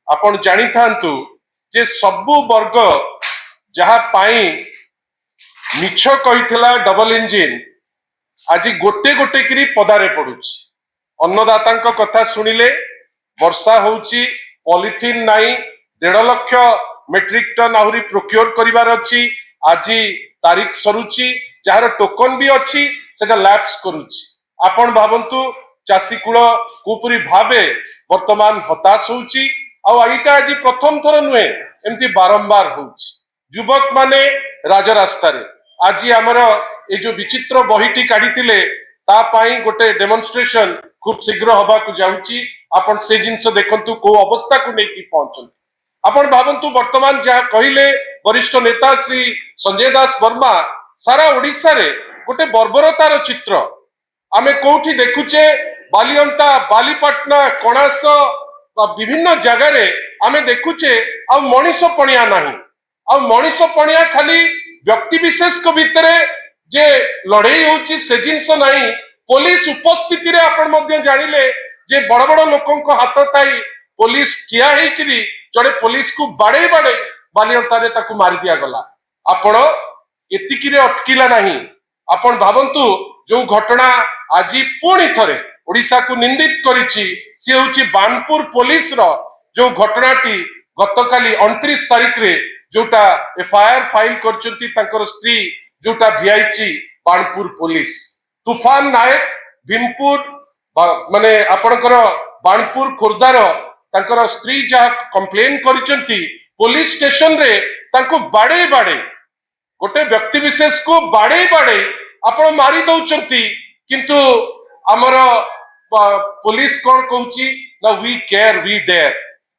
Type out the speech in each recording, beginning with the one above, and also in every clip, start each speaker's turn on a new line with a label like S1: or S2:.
S1: आपण जानी थांतु जे सबु वर्ग जहा पाई मिछ कहिथिला डबल इंजिन आज गोटे गोटे करी पदारे पड़ुछि। अन्नदातांक कथा सुनिले वर्षा होउछि, पॉलिथिन नाही, 1.5 लाख मेट्रिक टन आहुरी प्रोक्योर करिवार अछि। आज तारीख सरुछि, जार टोकन भी अछि सेटा लैप्स करूछि। आपण भाबंतु चासी कूल कोपरी भाबे वर्तमान हताश होउछि। आ एटा आज प्रथम थर नुहे, एमती बारंबार होउछि। युवक माने राजरास्ता रे आज आमर ए जो विचित्र बहिटी काढितिले ता पाई गोटे डेमोन्स्ट्रेशन खूब शीघ्र हबा को जाउछि। आपण से जिंस देखंतु को अवस्था को नेकी पहुंचन। आपण भाबंतु वर्तमान जहा कहिले वरिष्ठ नेता श्री संजय दास वर्मा सारा ओडिसा रे गोटे बर्बरतार चित्र आमे कोठी देखुचे। बालियंता, बालीपाटना, कणास विभिन्न जगह रे आमे देखुचे आ मनीष पणिया नाही। आ मनीष पणिया खाली व्यक्ति विशेष को भितरे जे लड़ाई होची से जिंस नाही। पुलिस उपस्थिति रे आपण मध्य जानिले जे बड़ बड़ लोकन को हाथ ताई पुलिस ठिया हेकरी जड़े पुलिस को बाड़े बाड़े बालियंता रे ताकू मारी दिया गला। आपण एतिकी रे अटकिला नाही। आपण भाबंतु जो घटना आज पुणी थरे ओडिशा को निंदित करिछि से होची बानपुर पुलिस रो जो घटनाटी गतकाली 29 तारीख रे जोटा एफआईआर फाइल करचंती तांकर स्त्री जोटा भिआईची बानपुर पुलिस। तूफान नायक भीमपुर माने आपणकर बानपुर खोर्दार तांकर स्त्री जा कंप्लेन करिचंती पुलिस स्टेशन रे तांको बाड़े बाड़े गोटे व्यक्ति विशेष को बाड़े बाड़े आपण मारी दउचंती। किंतु हमर पुलिस कोन कहूची ना वी केयर वी डेयर।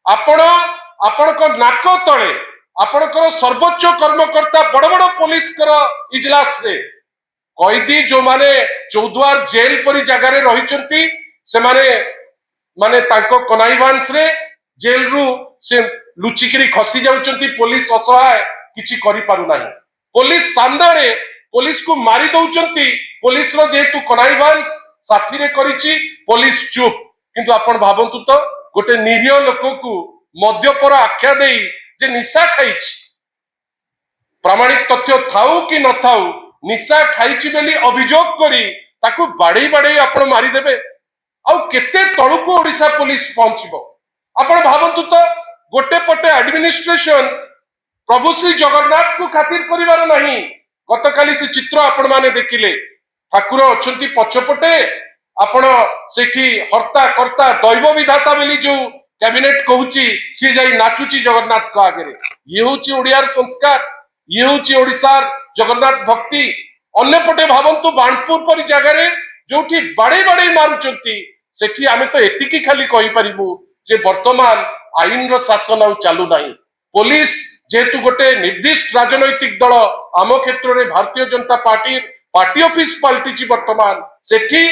S1: आपणको नाक तळे आपणकर सर्वोच्च कर्मकर्ता बड़ बड़ पुलिस कर इजलास रे कैदी जो माने चौद्वार जेल परी जगह रे रहिचंती से माने तांको कनाइवांस रे जेल रु से लुचिकरी खसी जाउचंती। पुलिस असहाय किछि करि पारु नाही। पुलिस सामने पुलिस को मारी दउचंती। पुलिस रो जेतु कनाइवांस साथी रे करिछि पुलिस चुप। किंतु आपण भाबंतु तो गोटे निरीह लोक को मद्यपर आख्या देई जे निशा खाइछि, प्रामाणिक तथ्य थाउ कि न थाउ निशा खाइछि बेली अभियोग करी ताकू बाड़े बाड़े आपण मारी देबे। आ केते तळुको ओडिशा पुलिस पहुंचबो। आपण भाबंतु तो गोटे पटे एडमिनिस्ट्रेशन प्रभु श्री जगन्नाथ को खातिर करिवार नाही। गतकाली से चित्र आपण माने देखिले ठाकुर अछंती पछपटे आपण सेठी हर्ता कर्ता दैव विधाता बेली जो कैबिनेट कहूची सी जाई नाचुची जगन्नाथ को आगे। ये होची ओडियार संस्कार, ये होची ओडिसार जगन्नाथ भक्ति। अन्य पटे भाबंतु बाणपुर परी जगह रे जोठी बाड़े बाड़े मारुचंती सेठी आमे तो एतिकी खाली कहि परिबु जे वर्तमान आईन रो शासन आ चालू नाही। पुलिस जेतु गोटे निर्दिष्ट राजनैतिक दल आम क्षेत्र में भारतीय जनता पार्टी ऑफिस पलटिची वर्तमान सेठी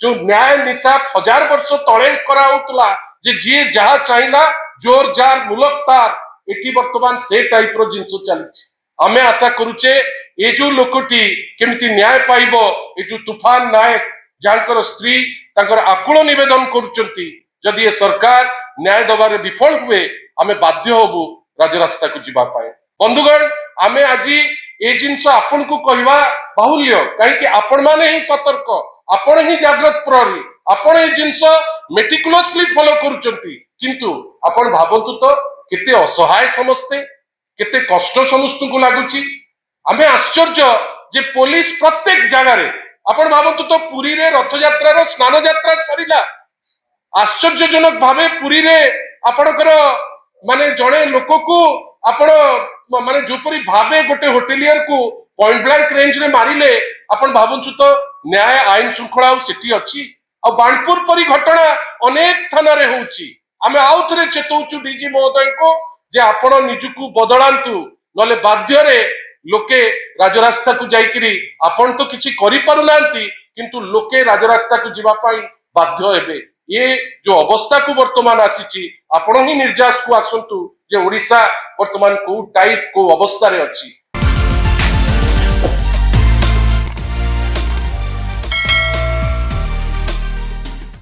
S1: जो न्याय निशात 1000 वर्ष तले करा होतला जे जी जहा चाहिला जोर जार मुलक तार एटी वर्तमान से टाइप रो जिंस चलछि। आमे आशा करूचे ए जो लोकटी केमती न्याय पाइबो। ए जो तूफान नायक जानकर स्त्री तांकर आकुल निवेदन करूचंती जदि ए सरकार न्याय दबारे विफल हुए आमे बाध्य होबु राजरास्ता को जीवा पाए। बंधुगण आमे आजी ए जिंस आपन को कहवा बाहुल्य कहीं कि आपण माने ही सतर्क, आपण ही जागृत प्रहरी, आपण ए जिंस मेटिकुलसली फॉलो करूचंती। किंतु आपण भाबंतु तो केते असहाय समस्ते केते कष्ट समस्त को लागुची। आमे आश्चर्य जे पुलिस प्रत्येक जगह रे आपण भाबंतु तो पुरी रे रथ यात्रा रो स्नान यात्रा सरीला आश्चर्यजनक भावे पुरी रे आपणकर माने जड़े लोक को आपण माने जोपरी भावे गोटे होटेलियर को पॉइंट ब्लैंक रेंज रे मारिले आपण भाबंतु तो न्याय आईन श्रृंखला सेठी अछि। आ बाणपुर परी घटना अनेक थाना रे होउची। आमे आउ थरे चेतौचु डीजी महोदय को जे आपण निजुकु बदलांतु नले बाध्य रे लोके राजरास्ता को जाइकरी आपण तो किछि करि पारु नांती किंतु लोके राजरास्ता को जीवा पाई बाध्य हेबे। ये जो अवस्था को वर्तमान आसीची आपण ही निर्जास को आसंतु जे ओडिशा वर्तमान को टाइप को अवस्था रे अछि।